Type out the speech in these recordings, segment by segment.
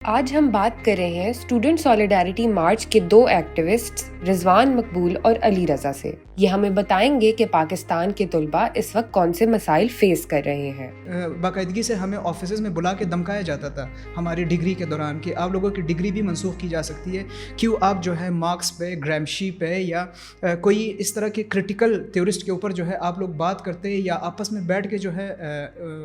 آج ہم بات کر رہے ہیں اسٹوڈنٹ سالیڈیرٹی مارچ کے دو ایکٹیوسٹس رضوان مقبول اور علی رضا سے۔ یہ ہمیں بتائیں گے کہ پاکستان کے طلباء اس وقت کون سے مسائل فیس کر رہے ہیں۔ باقاعدگی سے ہمیں آفیسز میں بلا کے دمکایا جاتا تھا ہماری ڈگری کے دوران کہ آپ لوگوں کی ڈگری بھی منسوخ کی جا سکتی ہے، کیوں آپ جو ہے مارکس پہ، گرامشی پہ یا کوئی اس طرح کے کرٹیکل تھیورسٹ کے اوپر جو ہے آپ لوگ بات کرتے یا آپس میں بیٹھ کے جو ہے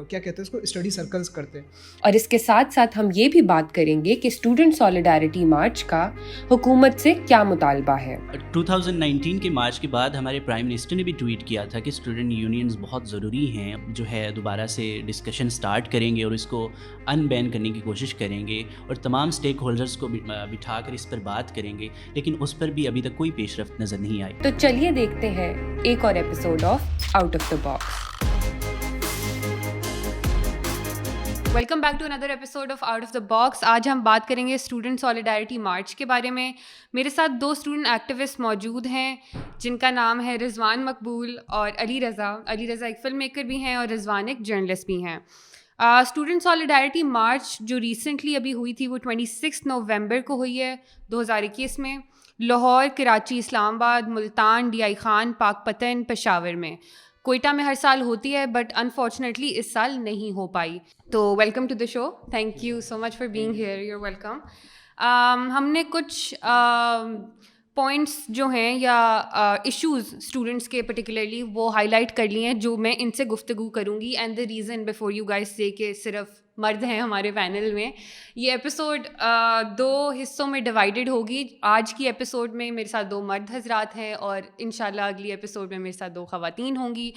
کیا کہتے ہیں اس کو اسٹڈی سرکلز کرتے۔ اور اس کے ساتھ ساتھ ہم یہ بھی بات کریں گے کہ اسٹوڈنٹ سالیڈیرٹی مارچ کا حکومت سے کیا مطالبہ ہے۔ 2019 کے مارچ کے بعد ہمارے پرائم منسٹر نے بھی ٹویٹ کیا تھا کہ اسٹوڈنٹ یونینز بہت ضروری ہیں، جو ہے دوبارہ سے ڈسکشن سٹارٹ کریں گے اور اس کو ان بین کرنے کی کوشش کریں گے اور تمام اسٹیک ہولڈرز کو بٹھا کر اس پر بات کریں گے، لیکن اس پر بھی ابھی تک کوئی پیش رفت نظر نہیں آئی۔ تو چلیے دیکھتے ہیں ایک اور episode of out of the box. Welcome back to another episode of out of the box. آج ہم بات کریں گے اسٹوڈنٹ سالیڈیرٹی مارچ کے بارے میں۔ میرے ساتھ دو اسٹوڈنٹ ایکٹیوسٹ موجود ہیں جن کا نام ہے رضوان مقبول اور علی رضا۔ علی رضا ایک فلم میکر بھی ہیں اور رضوان ایک جرنلسٹ بھی ہیں۔ اسٹوڈنٹ سالیڈیرٹی مارچ جو ریسنٹلی ابھی ہوئی تھی وہ 26 نومبر کو ہوئی ہے 2021 میں، لاہور، کراچی، اسلام آباد، ملتان، ڈی آئی خان، پاک پتن، پشاور میں۔ کوئٹہ میں ہر سال ہوتی ہے بٹ انفارچونیٹلی اس سال نہیں ہو پائی۔ تو welcome to the show, thank you so much for being here, you are welcome. ہم نے کچھ پوائنٹس جو ہیں یا ایشوز اسٹوڈنٹس کے پرٹیکولرلی وہ ہائی لائٹ کر لیے ہیں جو میں ان سے گفتگو کروں گی، and the reason before you guys سے کہ صرف مرد ہیں ہمارے پینل میں۔ یہ ایپیسوڈ دو حصوں میں ڈیوائیڈڈ ہوگی۔ آج کی ایپیسوڈ میں میرے ساتھ دو مرد حضرات ہیں اور انشاءاللہ اگلی ایپیسوڈ میں میرے ساتھ دو خواتین ہوں گی۔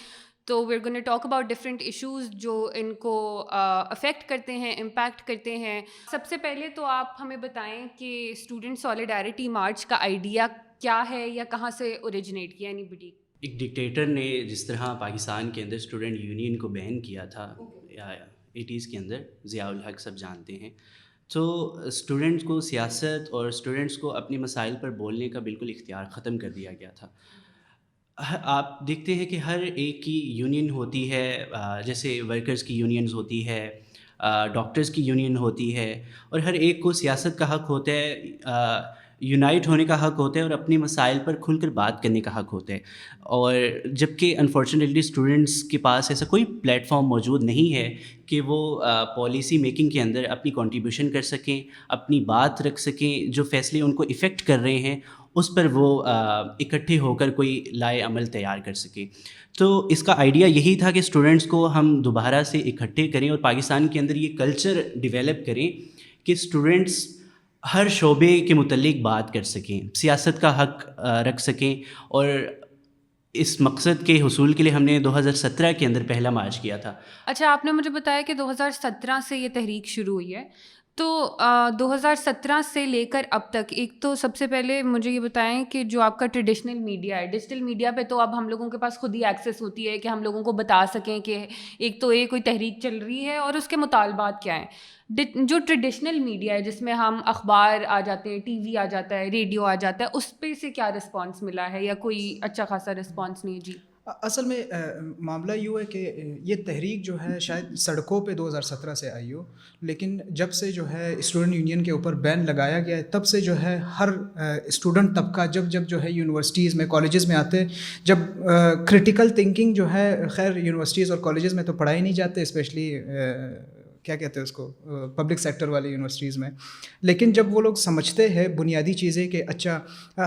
تو where gonna talk about different issues جو ان کو افیکٹ کرتے ہیں، امپیکٹ کرتے ہیں۔ سب سے پہلے تو آپ ہمیں بتائیں کہ اسٹوڈنٹ سالیڈیرٹی مارچ کا آئیڈیا کیا ہے یا کہاں سے اوریجنیٹ کیا؟ اینی ایک ڈکٹیٹر نے جس طرح پاکستان کے اندر اسٹوڈنٹ یونین کو بین کیا تھا 80s کے اندر، ضیاء الحق سب جانتے ہیں، تو اسٹوڈنٹس کو سیاست اور اسٹوڈنٹس کو اپنے مسائل پر بولنے کا بالکل اختیار ختم کر دیا گیا تھا۔ آپ دیکھتے ہیں کہ ہر ایک کی یونین ہوتی ہے، جیسے ورکرز کی یونینز ہوتی ہے، ڈاکٹرز کی یونین ہوتی ہے، اور ہر ایک کو سیاست کا حق ہوتا ہے، یونائٹ ہونے کا حق ہوتا ہے اور اپنے مسائل پر کھل کر بات کرنے کا حق ہوتا ہے۔ اور جبکہ انفارچونیٹلی اسٹوڈنٹس کے پاس ایسا کوئی پلیٹ فارم موجود نہیں ہے کہ وہ پالیسی میکنگ کے اندر اپنی کنٹریبیوشن کر سکیں، اپنی بات رکھ سکیں، جو فیصلے ان کو افیکٹ کر رہے ہیں اس پر وہ اکٹھے ہو کر کوئی لائے عمل تیار کر سکیں۔ تو اس کا آئیڈیا یہی تھا کہ اسٹوڈنٹس کو ہم دوبارہ سے اکٹھے کریں اور پاکستان کے اندر یہ کلچر ڈیولپ کریں کہ اسٹوڈنٹس ہر شعبے کے متعلق بات کر سکیں، سیاست کا حق رکھ سکیں۔ اور اس مقصد کے حصول کے لیے ہم نے 2017 کے اندر پہلا مارچ کیا تھا۔ اچھا، آپ نے مجھے بتایا کہ 2017 سے یہ تحریک شروع ہوئی ہے، تو 2017 سے لے کر اب تک ایک تو سب سے پہلے مجھے یہ بتائیں کہ جو آپ کا ٹریڈیشنل میڈیا ہے، ڈیجیٹل میڈیا پہ تو اب ہم لوگوں کے پاس خود ہی ایکسیس ہوتی ہے کہ ہم لوگوں کو بتا سکیں کہ ایک تو یہ کوئی تحریک چل رہی ہے اور اس کے مطالبات کیا ہیں۔ جو ٹریڈیشنل میڈیا ہے جس میں ہم اخبار آ جاتے ہیں، ٹی وی آ جاتا ہے، ریڈیو آ جاتا ہے، اس پہ سے کیا رسپانس ملا ہے یا کوئی اچھا خاصا رسپانس نہیں؟ جی اصل میں معاملہ یوں ہے کہ یہ تحریک جو ہے شاید سڑکوں پہ 2017 سے آئی ہو، لیکن جب سے جو ہے اسٹوڈنٹ یونین کے اوپر بین لگایا گیا ہے تب سے جو ہے ہر اسٹوڈنٹ طبقہ جب جو ہے یونیورسٹیز میں، کالجز میں آتے، جب کرٹیکل تھنکنگ جو ہے، خیر یونیورسٹیز اور کالجز میں تو پڑھائی نہیں جاتے، اسپیشلی کیا کہتے ہیں اس کو پبلک سیکٹر والی یونیورسٹیز میں، لیکن جب وہ لوگ سمجھتے ہیں بنیادی چیزیں کہ اچھا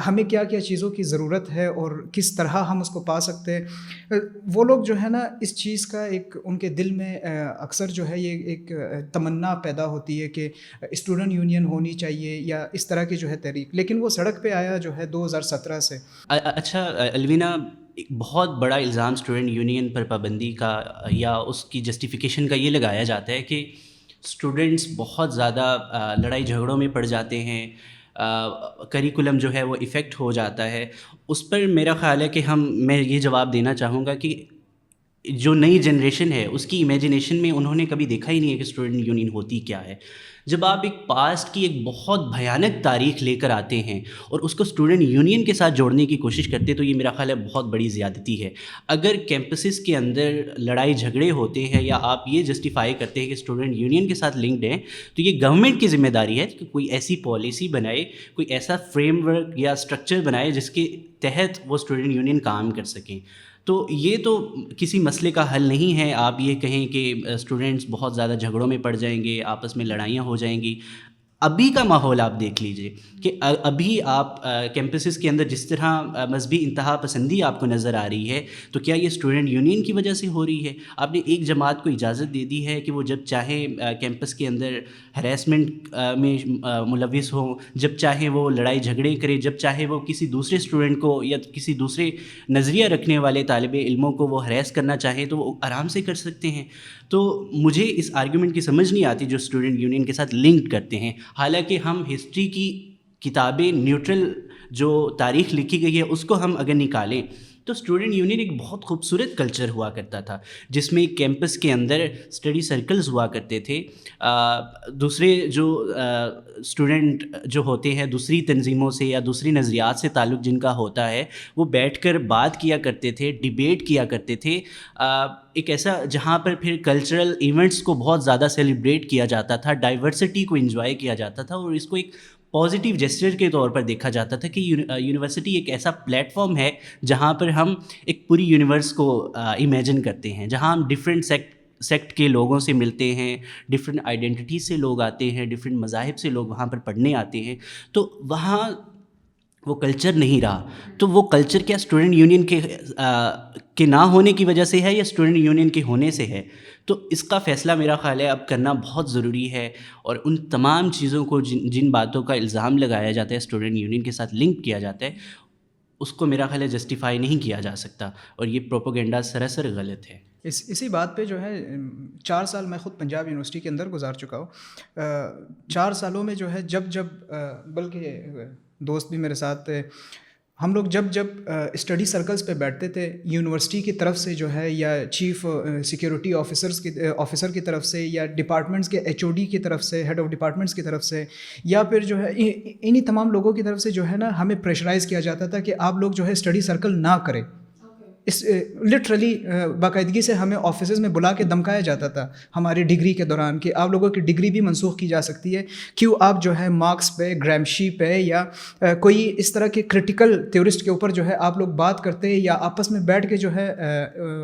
ہمیں کیا کیا چیزوں کی ضرورت ہے اور کس طرح ہم اس کو پا سکتے ہیں، وہ لوگ جو ہے نا اس چیز کا ایک ان کے دل میں اکثر جو ہے یہ ایک تمنا پیدا ہوتی ہے کہ اسٹوڈنٹ یونین ہونی چاہیے یا اس طرح کی جو ہے تحریک، لیکن وہ سڑک پہ آیا جو ہے 2017 سے۔ اچھا الوینا، ایک بہت بڑا الزام اسٹوڈنٹ یونین پر پابندی کا یا اس کی جسٹیفیکیشن کا یہ لگایا جاتا ہے کہ اسٹوڈنٹس بہت زیادہ لڑائی جھگڑوں میں پڑ جاتے ہیں، کریکولم جو ہے وہ افیکٹ ہو جاتا ہے۔ اس پر میرا خیال ہے کہ میں یہ جواب دینا چاہوں گا کہ جو نئی جنریشن ہے اس کی امیجنیشن میں انہوں نے کبھی دیکھا ہی نہیں ہے کہ اسٹوڈنٹ یونین ہوتی کیا ہے. جب آپ ایک پاسٹ کی ایک بہت بھیانک تاریخ لے کر آتے ہیں اور اس کو اسٹوڈنٹ یونین کے ساتھ جوڑنے کی کوشش کرتے ہیں تو یہ میرا خیال ہے بہت بڑی زیادتی ہے. اگر کیمپسز کے اندر لڑائی جھگڑے ہوتے ہیں یا آپ یہ جسٹیفائی کرتے ہیں کہ اسٹوڈنٹ یونین کے ساتھ لنکڈ ہیں تو یہ گورنمنٹ کی ذمہ داری ہے کہ کوئی ایسی پالیسی بنائے, کوئی ایسا فریم ورک یا اسٹرکچر بنائے جس کے تحت وہ اسٹوڈنٹ یونین کام کر سکیں. تو یہ تو کسی مسئلے کا حل نہیں ہے. آپ یہ کہیں کہ اسٹوڈنٹس بہت زیادہ جھگڑوں میں پڑ جائیں گے, آپس میں لڑائیاں ہو جائیں گی. ابھی کا ماحول آپ دیکھ لیجئے کہ ابھی آپ کیمپسز کے اندر جس طرح مذہبی انتہا پسندی آپ کو نظر آ رہی ہے تو کیا یہ اسٹوڈنٹ یونین کی وجہ سے ہو رہی ہے؟ آپ نے ایک جماعت کو اجازت دے دی ہے کہ وہ جب چاہیں کیمپس کے اندر ہراسمنٹ میں ملوث ہوں, جب چاہیں وہ لڑائی جھگڑے کریں, جب چاہے وہ کسی دوسرے اسٹوڈنٹ کو یا کسی دوسرے نظریہ رکھنے والے طالب علموں کو وہ ہراس کرنا چاہیں تو وہ آرام سے کر سکتے ہیں. تو مجھے اس آرگیومنٹ کی سمجھ نہیں آتی جو اسٹوڈنٹ یونین کے ساتھ لنکڈ کرتے ہیں. حالانکہ ہم ہسٹری کی کتابیں نیوٹرل جو تاریخ لکھی گئی ہے اس کو ہم اگر نکالیں تو اسٹوڈنٹ یونین ایک بہت خوبصورت کلچر ہوا کرتا تھا جس میں کیمپس کے اندر اسٹڈی سرکلز ہوا کرتے تھے. دوسرے جو اسٹوڈنٹ جو ہوتے ہیں دوسری تنظیموں سے یا دوسری نظریات سے تعلق جن کا ہوتا ہے وہ بیٹھ کر بات کیا کرتے تھے, ڈیبیٹ کیا کرتے تھے. ایک ایسا جہاں پر پھر کلچرل ایونٹس کو بہت زیادہ سیلیبریٹ کیا جاتا تھا, ڈائیورسٹی کو انجوائے کیا جاتا تھا اور اس کو ایک پازیٹیو جیسچر کے طور پر دیکھا جاتا تھا کہ یونیورسٹی ایک ایسا پلیٹ فارم ہے جہاں پر ہم ایک پوری یونیورس کو امیجن کرتے ہیں, جہاں ہم ڈفرینٹ سیکٹ کے لوگوں سے ملتے ہیں, ڈفرینٹ آئیڈینٹیٹی سے لوگ آتے ہیں, ڈفرینٹ مذاہب سے لوگ وہاں پر پڑھنے آتے ہیں. تو وہاں وہ کلچر نہیں رہا. تو وہ کلچر کیا اسٹوڈنٹ یونین کے نہ ہونے کی وجہ سے ہے یا اسٹوڈنٹ یونین کے ہونے سے ہے؟ تو اس کا فیصلہ میرا خیال ہے اب کرنا بہت ضروری ہے. اور ان تمام چیزوں کو جن باتوں کا الزام لگایا جاتا ہے اسٹوڈنٹ یونین کے ساتھ لنک کیا جاتا ہے اس کو میرا خیال ہے جسٹیفائی نہیں کیا جا سکتا, اور یہ پروپیگنڈا سراسر غلط ہے. اسی بات پہ جو ہے 4 سال میں خود پنجاب یونیورسٹی کے اندر گزار چکا ہوں. 4 سالوں میں جو ہے جب بلکہ دوست بھی میرے ساتھ تھے, ہم لوگ جب اسٹڈی سرکلز پہ بیٹھتے تھے یونیورسٹی کی طرف سے جو ہے یا چیف سیکیورٹی آفیسر کی طرف سے یا ڈپارٹمنٹس کے HOD کی طرف سے, ہیڈ آف ڈپارٹمنٹس کی طرف سے, یا پھر جو ہے انہی تمام لوگوں کی طرف سے جو ہے نا ہمیں پریشرائز کیا جاتا تھا کہ آپ لوگ جو ہے اسٹڈی سرکل نہ کریں. اس لٹرلی باقاعدگی سے ہمیں آفیسز میں بلا کے دمکایا جاتا تھا ہماری ڈگری کے دوران کہ آپ لوگوں کی ڈگری بھی منسوخ کی جا سکتی ہے, کیوں آپ جو ہے مارکس پہ, گرامشی پہ یا کوئی اس طرح کے کرٹیکل تھیورسٹ کے اوپر جو ہے آپ لوگ بات کرتے یا آپس میں بیٹھ کے جو ہے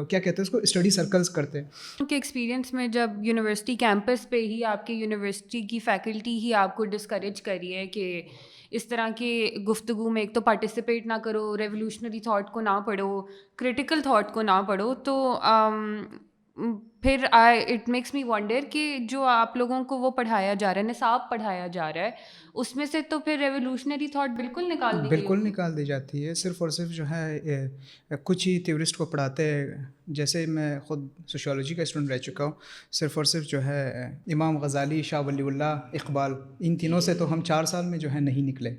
کیا کہتے ہیں اس کو اسٹڈی سرکلز کرتے. کے ایکسپیرینس میں جب یونیورسٹی کیمپس پہ ہی آپ کے یونیورسٹی کی فیکلٹی ہی آپ کو ڈسکریج کری ہے کہ اس طرح کی گفتگو میں ایک تو پارٹیسپیٹ نہ کرو, ریولیوشنری تھاٹ کو نہ پڑھو, کرٹیکل تھاٹ کو نہ پڑھو, تو پھر اٹ میکس می ونڈر کہ جو آپ لوگوں کو وہ پڑھایا جا رہا ہے, نصاب پڑھایا جا رہا ہے, اس میں سے تو پھر ریولیوشنری تھاٹ بالکل نکال دی جاتی ہے. صرف اور صرف جو ہے کچھ ہی تھیورسٹ کو پڑھاتے ہیں. جیسے میں خود سوشیولوجی کا اسٹوڈنٹ رہ چکا ہوں, صرف اور صرف جو ہے امام غزالی, شاہ ولی اللہ, اقبال, ان تینوں سے تو ہم 4 سال میں جو ہے نہیں نکلے.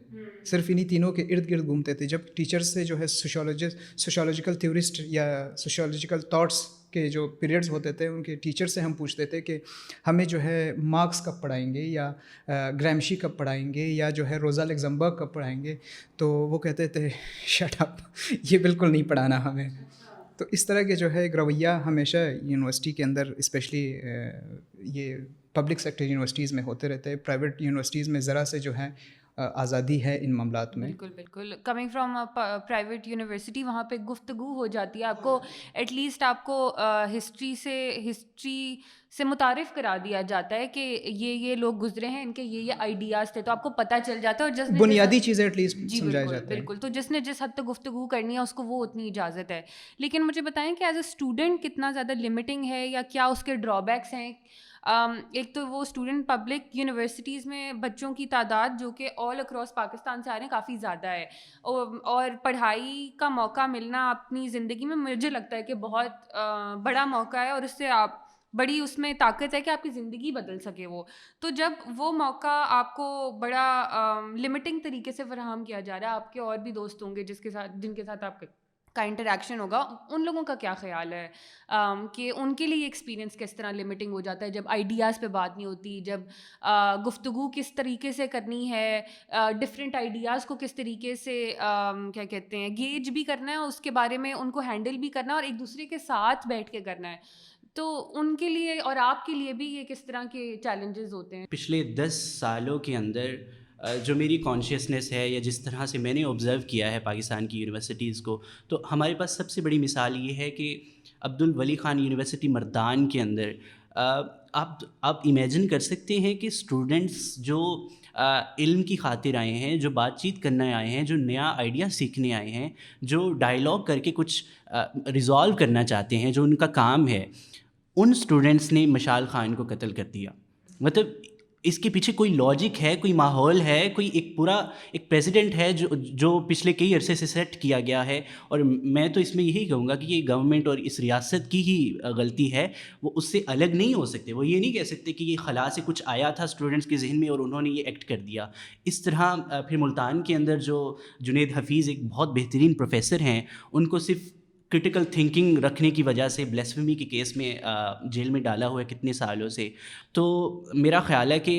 صرف انہی تینوں کے ارد گرد گھومتے تھے. جب ٹیچرس سے جو ہے سوشیولوجیکل تھیورسٹ یا سوشیولوجیکل تھاٹس کے جو پیریڈز ہوتے تھے ان کے ٹیچر سے ہم پوچھتے تھے کہ ہمیں جو ہے مارکس کب پڑھائیں گے یا گرامشی کب پڑھائیں گے یا جو ہے روزا لگزمبرگ کب پڑھائیں گے, تو وہ کہتے تھے شٹ اپ, یہ بالکل نہیں پڑھانا ہمیں. تو اس طرح کے جو ہے ایک رویہ ہمیشہ یونیورسٹی کے اندر اسپیشلی یہ پبلک سیکٹر یونیورسٹیز میں ہوتے رہتے ہیں. پرائیویٹ یونیورسٹیز میں ذرا سے جو ہے آزادی ہے ان معاملات میں. بالکل کمنگ فرام پرائیویٹ یونیورسٹی وہاں پہ گفتگو ہو جاتی ہے, آپ کو ایٹ لیسٹ آپ کو ہسٹری سے متعارف کرا دیا جاتا ہے کہ یہ لوگ گزرے ہیں, ان کے یہ آئیڈیاز تھے, تو آپ کو پتہ چل جاتا ہے, اور جس بنیادی چیزیں ایٹ لیسٹ سمجھایا جاتا ہے. بالکل, تو جس نے جس حد تک گفتگو کرنی ہے اس کو وہ اتنی اجازت ہے. لیکن مجھے بتائیں کہ ایز اے اسٹوڈنٹ کتنا زیادہ لمٹنگ ہے یا کیا اس کے ڈرا بیکس ہیں؟ ایک تو وہ اسٹوڈنٹ پبلک یونیورسٹیز میں بچوں کی تعداد جو کہ آل اکراس پاکستان سے آ رہے ہیں کافی زیادہ ہے, اور پڑھائی کا موقع ملنا اپنی زندگی میں مجھے لگتا ہے کہ بہت بڑا موقع ہے, اور اس سے آپ بڑی اس میں طاقت ہے کہ آپ کی زندگی بدل سکے وہ. تو جب وہ موقع آپ کو بڑا لمٹنگ طریقے سے فراہم کیا جا رہا ہے, آپ کے اور بھی دوست ہوں گے جن کے ساتھ آپ کا انٹریکشن ہوگا, ان لوگوں کا کیا خیال ہے کہ ان کے لیے ایکسپیرینس کس طرح لمٹنگ ہو جاتا ہے جب آئیڈیاز پہ بات نہیں ہوتی, جب گفتگو کس طریقے سے کرنی ہے, ڈفرینٹ آئیڈیاز کو کس طریقے سے کیا کہتے ہیں گیج بھی کرنا ہے, اس کے بارے میں ان کو ہینڈل بھی کرنا ہے اور ایک دوسرے کے ساتھ بیٹھ کے کرنا ہے. تو ان کے لیے اور آپ کے لیے بھی یہ کس طرح کے چیلنجز ہوتے ہیں؟ پچھلے 10 سالوں کے اندر جو میری کانشیسنیس ہے یا جس طرح سے میں نے آبزرو کیا ہے پاکستان کی یونیورسٹیز کو, تو ہمارے پاس سب سے بڑی مثال یہ ہے کہ عبد الولی خان یونیورسٹی مردان کے اندر آپ امیجن کر سکتے ہیں کہ اسٹوڈنٹس جو علم کی خاطر آئے ہیں, جو بات چیت کرنے آئے ہیں, جو نیا آئیڈیا سیکھنے آئے ہیں, جو ڈائلاگ کر کے کچھ ریزالو کرنا چاہتے ہیں, جو ان کا کام ہے, ان اسٹوڈنٹس نے مشال خان کو قتل کر دیا. مطلب اس کے پیچھے کوئی لاجک ہے, کوئی ماحول ہے, کوئی ایک پورا ایک پریزیڈنٹ ہے جو پچھلے کئی عرصے سے سیٹ کیا گیا ہے. اور میں تو اس میں یہی کہوں گا کہ یہ گورنمنٹ اور اس ریاست کی ہی غلطی ہے, وہ اس سے الگ نہیں ہو سکتے. وہ یہ نہیں کہہ سکتے کہ یہ خلا سے کچھ آیا تھا اسٹوڈنٹس کے ذہن میں اور انہوں نے یہ ایکٹ کر دیا. اس طرح پھر ملتان کے اندر جو جنید حفیظ ایک بہت بہترین پروفیسر ہیں, ان کو صرف کرٹیکل تھنکنگ رکھنے کی وجہ سے بلیسفیمی کے کیس میں جیل میں ڈالا ہوا ہے کتنے سالوں سے. تو میرا خیال ہے کہ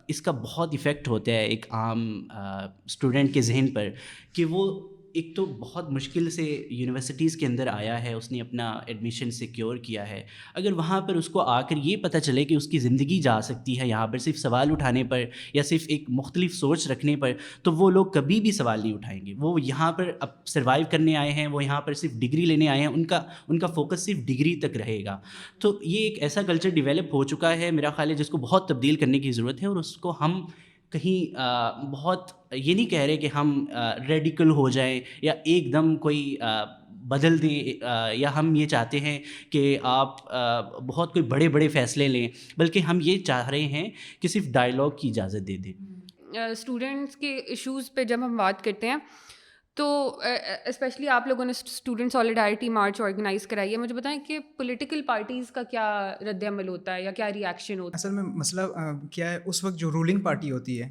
اس کا بہت ایفیکٹ ہوتا ہے ایک عام اسٹوڈنٹ کے ذہن پر, کہ وہ ایک تو بہت مشکل سے یونیورسٹیز کے اندر آیا ہے, اس نے اپنا ایڈمیشن سیکیور کیا ہے. اگر وہاں پر اس کو آ کر یہ پتہ چلے کہ اس کی زندگی جا سکتی ہے یہاں پر صرف سوال اٹھانے پر یا صرف ایک مختلف سوچ رکھنے پر, تو وہ لوگ کبھی بھی سوال نہیں اٹھائیں گے. وہ یہاں پر اب سروائیو کرنے آئے ہیں, وہ یہاں پر صرف ڈگری لینے آئے ہیں, ان کا فوکس صرف ڈگری تک رہے گا. تو یہ ایک ایسا کلچر ڈیولپ ہو چکا ہے میرا خیال ہے جس کو بہت تبدیل کرنے کی ضرورت ہے. اور اس کو ہم کہیں بہت یہ نہیں کہہ رہے کہ ہم ریڈیکل ہو جائیں یا ایک دم کوئی بدل دیں, یا ہم یہ چاہتے ہیں کہ آپ بہت کوئی بڑے بڑے فیصلے لیں, بلکہ ہم یہ چاہ رہے ہیں کہ صرف ڈائلاگ کی اجازت دے دیں. اسٹوڈنٹس کے ایشوز پہ جب ہم بات کرتے ہیں تو اسپیشلی آپ لوگوں نے اسٹوڈنٹ سالیڈارٹی مارچ آرگنائز کرائی ہے, مجھے بتائیں کہ پولیٹیکل پارٹیز کا کیا رد عمل ہوتا ہے یا کیا ریئیکشن ہوتا ہے؟ اصل میں مسئلہ کیا ہے, اس وقت جو رولنگ پارٹی ہوتی ہے,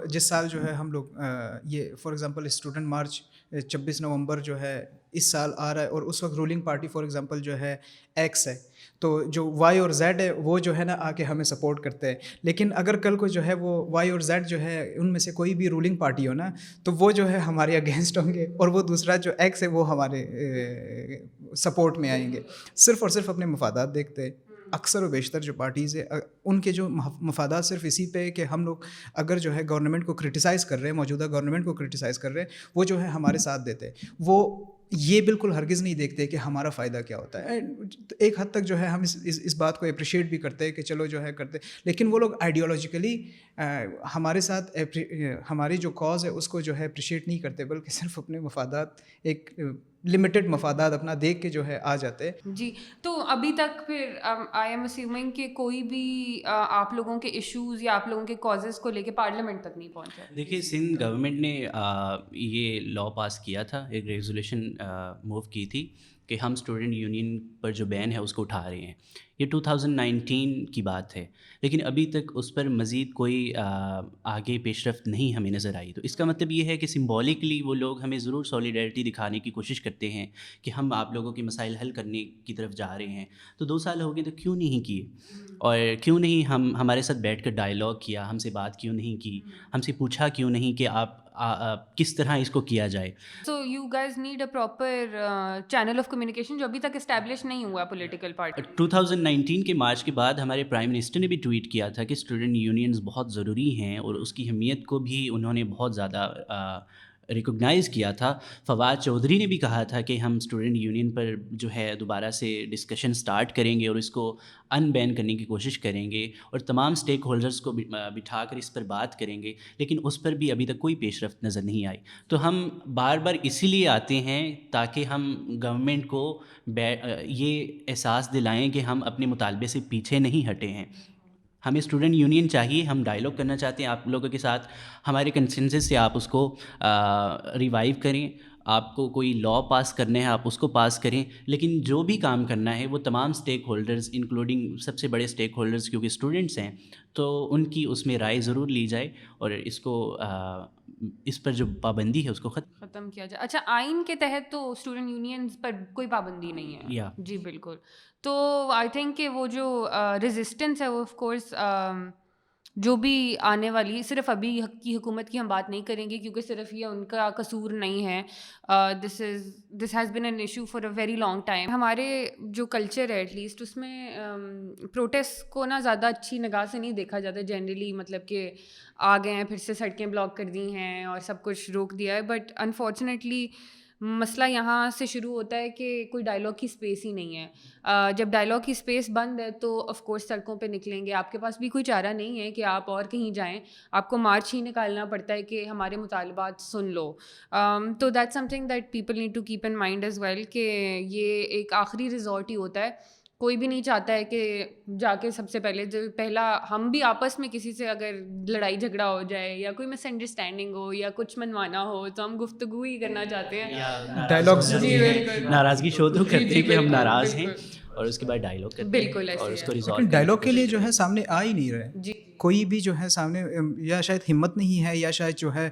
جس سال جو ہے ہم لوگ یہ فار ایگزامپل اسٹوڈنٹ مارچ 26 نومبر جو ہے اس سال آ رہا ہے, اور اس وقت رولنگ پارٹی فار ایگزامپل جو ہے ایکس ہے, تو جو وائی اور زیڈ ہے وہ جو ہے نا آ کے ہمیں سپورٹ کرتے ہیں. لیکن اگر کل کو جو ہے وہ وائی اور زیڈ جو ہے ان میں سے کوئی بھی رولنگ پارٹی ہو نا, تو وہ جو ہے ہمارے اگینسٹ ہوں گے, اور وہ دوسرا جو ایکس ہے وہ ہمارے سپورٹ میں آئیں گے. صرف اور صرف اپنے مفادات دیکھتے ہیں. اکثر و بیشتر جو پارٹیز ہے ان کے جو مفادات صرف اسی پہ کہ ہم لوگ اگر جو ہے گورنمنٹ کو کرٹیسائز کر رہے ہیں, موجودہ گورنمنٹ کو کرٹیسائز کر رہے ہیں, وہ جو ہے ہمارے ساتھ دیتے ہیں. وہ یہ بالکل ہرگز نہیں دیکھتے کہ ہمارا فائدہ کیا ہوتا ہے. ایک حد تک جو ہے ہم اس بات کو اپریشیٹ بھی کرتے ہیں کہ چلو جو ہے کرتے, لیکن وہ لوگ آئیڈیالوجیکلی ہمارے ساتھ ہماری جو کاز ہے اس کو جو ہے اپریشیٹ نہیں کرتے, بلکہ صرف اپنے مفادات, ایک لمیٹڈ مفادات اپنا دیکھ کے جو ہے آ جاتے ہیں. جی, تو ابھی تک پھر آئی ایم اسیومنگ کہ کوئی بھی آپ لوگوں کے ایشوز یا آپ لوگوں کے کازز کو لے کے پارلیمنٹ تک نہیں پہنچا؟ دیکھیے, سندھ گورنمنٹ نے یہ لا پاس کیا تھا, ایک ریزولوشن موو کی تھی کہ ہم اسٹوڈنٹ یونین پر جو بین ہے اس کو اٹھا رہے ہیں. یہ 2019 کی بات ہے, لیکن ابھی تک اس پر مزید کوئی آگے پیش رفت نہیں ہمیں نظر آئی. تو اس کا مطلب یہ ہے کہ سمبولکلی وہ لوگ ہمیں ضرور سولیڈیرٹی دکھانے کی کوشش کرتے ہیں کہ ہم آپ لوگوں کے مسائل حل کرنے کی طرف جا رہے ہیں. تو 2 سال ہو گئے, تو کیوں نہیں کیے, اور کیوں نہیں ہمارے ساتھ بیٹھ کر ڈائلاگ کیا, ہم سے بات کیوں نہیں کی, ہم سے پوچھا کیوں نہیں کہ آپ کس طرح اس کو کیا جائے. So you guys need a proper channel of communication جو ابھی تک اسٹیبلش نہیں ہوا پولیٹیکل پارٹی. 2019 کے مارچ کے بعد ہمارے پرائم منسٹر نے بھی ٹویٹ کیا تھا کہ اسٹوڈنٹ یونینز بہت ضروری ہیں, اور اس کی اہمیت کو بھی انہوں نے بہت زیادہ ریکگنائز کیا تھا. فواد چودھری نے بھی کہا تھا کہ ہم اسٹوڈنٹ یونین پر جو ہے دوبارہ سے ڈسکشن سٹارٹ کریں گے اور اس کو ان بین کرنے کی کوشش کریں گے, اور تمام اسٹیک ہولڈرز کو بٹھا کر اس پر بات کریں گے, لیکن اس پر بھی ابھی تک کوئی پیش رفت نظر نہیں آئی. تو ہم بار بار اسی لیے آتے ہیں تاکہ ہم گورنمنٹ کو یہ احساس دلائیں کہ ہم اپنے مطالبے سے پیچھے نہیں ہٹے ہیں. ہمیں اسٹوڈنٹ یونین چاہیے, ہم ڈائلاگ کرنا چاہتے ہیں آپ لوگوں کے ساتھ, ہمارے کنسنسس سے آپ اس کو ریوائیو کریں. آپ کو کوئی لا پاس کرنا ہے آپ اس کو پاس کریں، لیکن جو بھی کام کرنا ہے وہ تمام اسٹیک ہولڈرز انکلوڈنگ سب سے بڑے اسٹیک ہولڈرز کیونکہ اسٹوڈنٹس ہیں تو ان کی اس میں رائے ضرور لی جائے اور اس کو اس پر جو پابندی ہے اس کو ختم کیا جائے. اچھا, آئین کے تحت تو اسٹوڈنٹ یونینز پر کوئی پابندی نہیں ہے. یا جی بالکل. تو آئی تھنک کہ وہ جو ریزسٹنس ہے وہ آف کورس جو بھی آنے والی, صرف ابھی کی حکومت کی ہم بات نہیں کریں گے کیونکہ صرف یہ ان کا قصور نہیں ہے. This has been an issue for a very long time. ہمارے جو کلچر ہے ایٹ لیسٹ اس میں پروٹیسٹ کو نا زیادہ اچھی نگاہ سے نہیں دیکھا جاتا جنرلی, مطلب کہ آ گئے ہیں پھر سے سڑکیں بلاک کر دی ہیں اور سب کچھ روک دیا ہے. بٹ انفارچونیٹلی مسئلہ یہاں سے شروع ہوتا ہے کہ کوئی ڈائلاگ کی اسپیس ہی نہیں ہے. جب ڈائلاگ کی اسپیس بند ہے تو آف کورس سڑکوں پہ نکلیں گے. آپ کے پاس بھی کوئی چارہ نہیں ہے کہ آپ اور کہیں جائیں, آپ کو مارچ ہی نکالنا پڑتا ہے کہ ہمارے مطالبات سن لو. تو that something that people need to keep in mind as well کہ یہ ایک آخری ریزورٹ ہی ہوتا ہے. کوئی بھی نہیں چاہتا ہے کہ جا کے سب سے پہلا ہم بھی آپس میں کسی سے اگر لڑائی جھگڑا ہو جائے یا کوئی مس انڈرسٹینڈنگ ہو یا کچھ منوانا ہو تو ہم گفتگو ہی کرنا چاہتے ہیں. ڈائلاگس ناراضگی شو تو کرتے ہیں کہ ہم ناراض ہیں اور اس کے بعد ڈائلاگ کرتے ہیں بالکل اور اس کو لیکن ریزالو ڈائلاگ کے لیے جو ہے سامنے آ ہی نہیں رہے. جی کوئی بھی جو ہے سامنے یا شاید ہمت نہیں ہے یا شاید جو ہے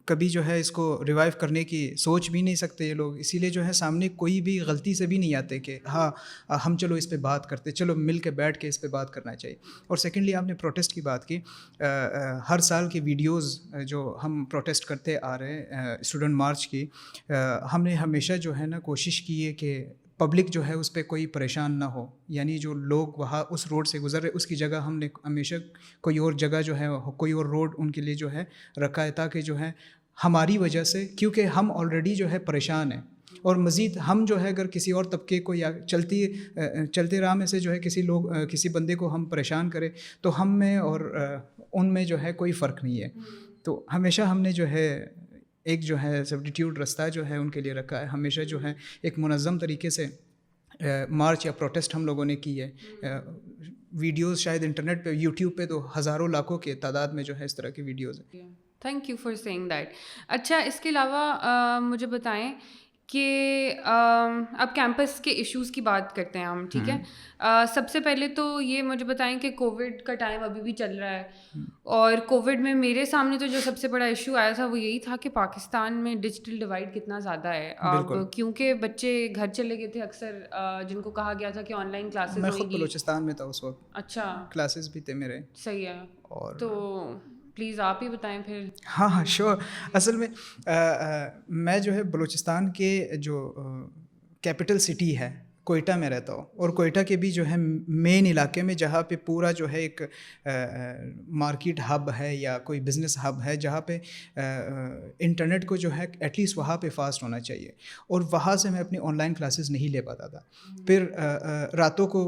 کبھی جو ہے اس کو ریوائیو کرنے کی سوچ بھی نہیں سکتے یہ لوگ, اسی لیے جو ہے سامنے کوئی بھی غلطی سے بھی نہیں آتے کہ ہاں ہم چلو اس پہ بات کرتے, چلو مل کے بیٹھ کے اس پہ بات کرنا چاہیے. اور سیکنڈلی آپ نے پروٹیسٹ کی بات کی, ہر سال کی ویڈیوز جو ہم پروٹیسٹ کرتے آ رہے ہیں اسٹوڈنٹ مارچ کی, ہم نے ہمیشہ جو ہے نا کوشش کی ہے کہ پبلک جو ہے اس پہ کوئی پریشان نہ ہو. یعنی جو لوگ وہاں اس روڈ سے گزر رہے اس کی جگہ ہم نے ہمیشہ کوئی اور جگہ جو ہے کوئی اور روڈ ان کے لیے جو ہے رکھا ہے تاکہ جو ہے ہماری وجہ سے, کیونکہ ہم آلریڈی جو ہے پریشان ہیں اور مزید ہم جو ہے اگر کسی اور طبقے کو یا چلتے راہ میں سے جو ہے کسی بندے کو ہم پریشان کریں تو ہم میں اور ان میں جو ہے کوئی فرق نہیں ہے. تو ہمیشہ ہم نے جو ہے ایک جو ہے سبسٹیٹیوٹ رستہ جو ہے ان کے لیے رکھا ہے. ہمیشہ جو ہے ایک منظم طریقے سے مارچ یا پروٹیسٹ ہم لوگوں نے کی ہے. ویڈیوز شاید انٹرنیٹ پہ یوٹیوب پہ تو ہزاروں لاکھوں کے تعداد میں جو ہے اس طرح کی ویڈیوز ہیں. Thank you for seeing that. اچھا, اس کے علاوہ مجھے بتائیں کہ اب کیمپس کے ایشوز کی بات کرتے ہیں ہم, ٹھیک ہے. سب سے پہلے تو یہ مجھے بتائیں کہ کووڈ کا ٹائم ابھی بھی چل رہا ہے اور کووڈ میں میرے سامنے تو جو سب سے بڑا ایشو آیا تھا وہ یہی تھا کہ پاکستان میں ڈیجیٹل ڈیوائڈ کتنا زیادہ ہے. اب کیونکہ بچے گھر چلے گئے تھے اکثر, جن کو کہا گیا تھا کہ آن لائن کلاسز میں خود بلوچستان میں تھا اس وقت. اچھا, کلاسز بھی تھے میرے. صحیح ہے. اور تو پلیز آپ ہی بتائیں پھر. ہاں شیور. اصل میں میں جو ہے بلوچستان کے جو کیپٹل سٹی ہے کوئٹہ میں رہتا ہوں, اور کوئٹہ کے بھی جو ہے مین علاقے میں جہاں پہ پورا جو ہے ایک مارکیٹ ہب ہے یا کوئی بزنس ہب ہے جہاں پہ انٹرنیٹ کو جو ہے ایٹ لیسٹ وہاں پہ فاسٹ ہونا چاہیے, اور وہاں سے میں اپنی آن لائن کلاسز نہیں لے پاتا تھا. پھر راتوں کو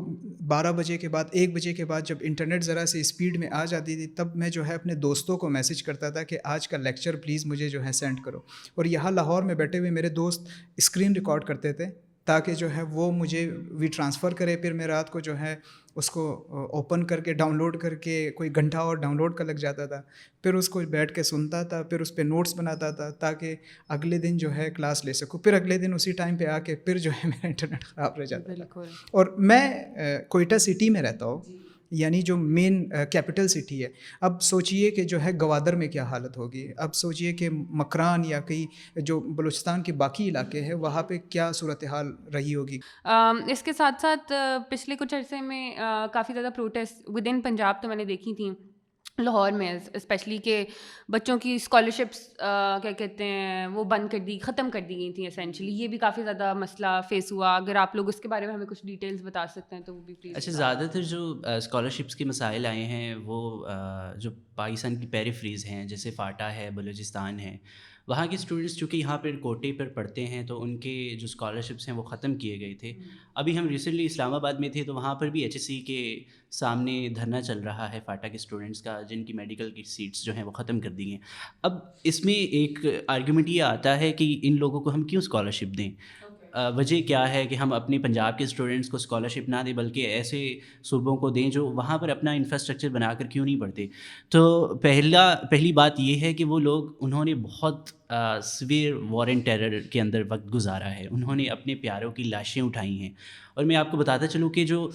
12 بجے کے بعد 1 بجے کے بعد جب انٹرنیٹ ذرا سے اسپیڈ میں آ جاتی تھی تب میں جو ہے اپنے دوستوں کو میسج کرتا تھا کہ آج کا لیکچر پلیز مجھے جو ہے سینڈ کرو. اور یہاں لاہور میں بیٹھے ہوئے میرے دوست اسکرین ریکارڈ کرتے تھے تاکہ جو ہے وہ مجھے ٹرانسفر کرے. پھر میں رات کو جو ہے اس کو اوپن کر کے ڈاؤن لوڈ کر کے کوئی گھنٹہ اور ڈاؤن لوڈ کا لگ جاتا تھا. پھر اس کو بیٹھ کے سنتا تھا, پھر اس پہ نوٹس بناتا تھا تاکہ اگلے دن جو ہے کلاس لے سکوں. پھر اگلے دن اسی ٹائم پہ آ کے پھر جو ہے میرا انٹرنیٹ خراب رہ جاتا تھا. اور میں کوئٹہ سٹی میں رہتا ہوں, یعنی جو مین کیپٹل سٹی ہے. اب سوچئے کہ جو ہے گوادر میں کیا حالت ہوگی, اب سوچئے کہ مکران یا کئی جو بلوچستان کے باقی علاقے ہیں وہاں پہ کیا صورتحال رہی ہوگی. اس کے ساتھ ساتھ پچھلے کچھ عرصے میں کافی زیادہ پروٹیسٹ ود ان پنجاب تو میں نے دیکھی تھیں, لاہور میں اسپیشلی, کہ بچوں کی اسکالرشپس کیا کہتے ہیں وہ بند کر دی, ختم کر دی گئی تھیں اسینشلی. یہ بھی کافی زیادہ مسئلہ فیس ہوا. اگر آپ لوگ اس کے بارے میں ہمیں کچھ ڈیٹیلز بتا سکتے ہیں تو وہ بھی پلیز. اچھا, زیادہ تر جو اسکالرشپس کے مسائل آئے ہیں وہ جو پاکستان کی پیریفریز ہیں جیسے فاٹا ہے, بلوچستان ہے, وہاں کے اسٹوڈنٹس چونکہ یہاں پہ کوٹے پر پڑھتے ہیں تو ان کے جو اسکالرشپس ہیں وہ ختم کیے گئے تھے. ابھی ہم ریسنٹلی اسلام آباد میں تھے تو وہاں پر بھی HSC کے سامنے دھرنا چل رہا ہے فاٹا کے اسٹوڈنٹس کا, جن کی میڈیکل کی سیٹس جو ہیں وہ ختم کر دی ہیں. اب اس میں ایک آرگیومنٹ یہ آتا ہے کہ ان لوگوں کو ہم کیوں اسکالرشپ دیں. وجہ کیا ہے کہ ہم اپنے پنجاب کے اسٹوڈنٹس کو اسکالرشپ نہ دیں بلکہ ایسے صوبوں کو دیں جو وہاں پر اپنا انفراسٹرکچر بنا کر کیوں نہیں پڑھتے. تو پہلی بات یہ ہے کہ وہ لوگ انہوں نے بہت سویئر وار اینڈ ٹیرر کے اندر وقت گزارا ہے. انہوں نے اپنے پیاروں کی لاشیں اٹھائی ہیں. اور میں آپ کو بتاتا چلوں کہ جو